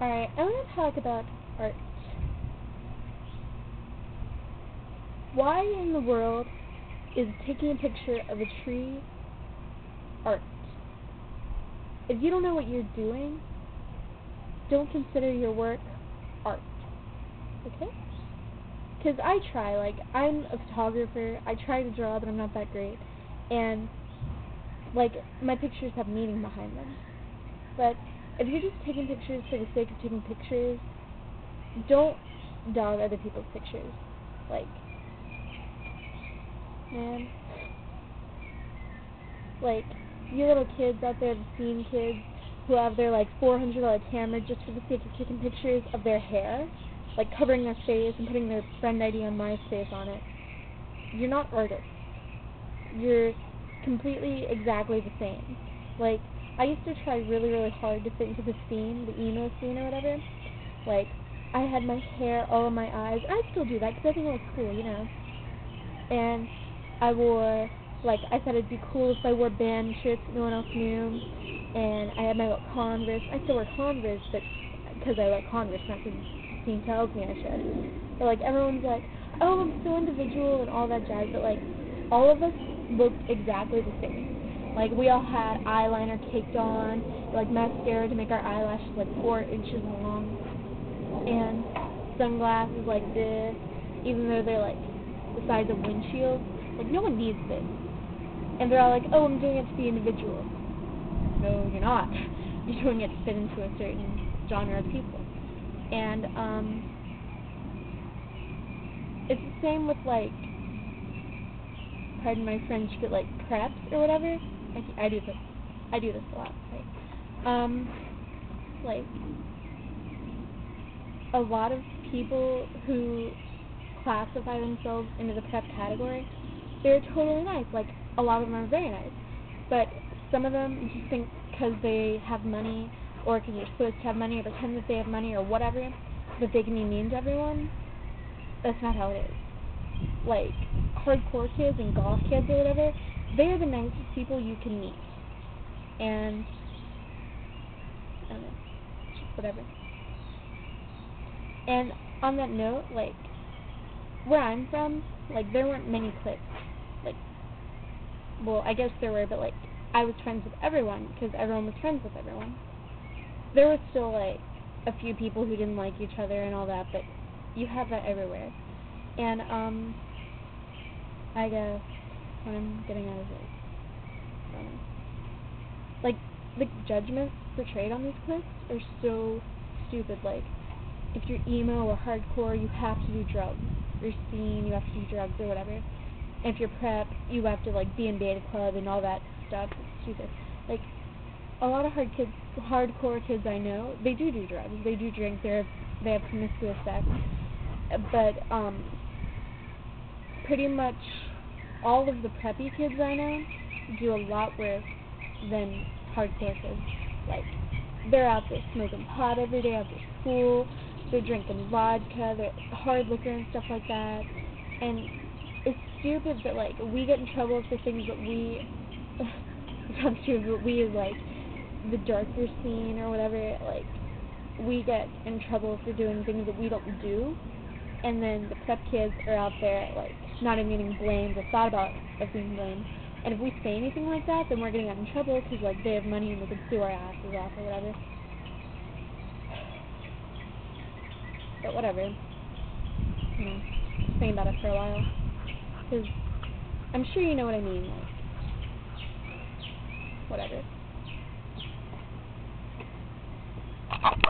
Alright, I want to talk about art. Why in the world is taking a picture of a tree art? If you don't know what you're doing, don't consider your work art. Okay? Because I try, I'm a photographer, I try to draw, but I'm not that great. And, my pictures have meaning behind them. But if you're just taking pictures for the sake of taking pictures, don't dog other people's pictures. Man. You little kids out there, the scene kids, who have their, $400 camera just for the sake of taking pictures of their hair, covering their face and putting their friend ID on myspace on it. You're not artists. You're completely exactly the same. I used to try really, really hard to fit into the scene, the emo scene or whatever. I had my hair all in my eyes. I still do that because I think it looks cool, you know. And I wore, I thought it'd be cool if I wore band shirts that no one else knew. And I had my little Converse. I still wear Converse, but because I like Converse, not because the scene tells me I should. But, everyone's like, oh, I'm so individual and all that jazz. But, all of us looked exactly the same. We all had eyeliner caked on, mascara to make our eyelashes, 4 inches long, and sunglasses like this, even though they're, the size of windshields. No one needs this. And they're all like, oh, I'm doing it to be individual. No, you're not. You're doing it to fit into a certain genre of people. And, it's the same with, pardon my French, but, preps or whatever. I do this. I do this a lot. A lot of people who classify themselves into the prep category, they're totally nice. A lot of them are very nice. But some of them just think because they have money, or because they're supposed to have money, or pretend that they have money, or whatever, that they can be mean to everyone. That's not how it is. Hardcore kids and goth kids or whatever, they are the nicest people you can meet. And, I don't know, just whatever. And on that note, where I'm from, there weren't many cliques. Well, I guess there were, but, I was friends with everyone, because everyone was friends with everyone. There were still, a few people who didn't like each other and all that, but you have that everywhere. And, I guess what I'm getting at is, the judgments portrayed on these clips are so stupid. If you're emo or hardcore, you have to do drugs. If you're scene, you have to do drugs or whatever. And if you're prep, you have to, be in beta club and all that stuff. It's stupid. A lot of hardcore kids I know, they do drugs. They do drink. They have promiscuous sex. But, pretty much all of the preppy kids I know do a lot worse than hardcore kids. They're out there smoking pot every day after school, they're drinking vodka, they're hard liquor and stuff like that, and it's stupid that, we get in trouble for things that we, it's not stupid, but we as, the darker scene or whatever, we get in trouble for doing things that we don't do, and then the prep kids are out there, not even getting blamed or thought about of being blamed. And if we say anything like that, then we're getting in trouble because, they have money and they can sue our asses off or whatever. But whatever. Thinking about it for a while. Because I'm sure you know what I mean. Whatever.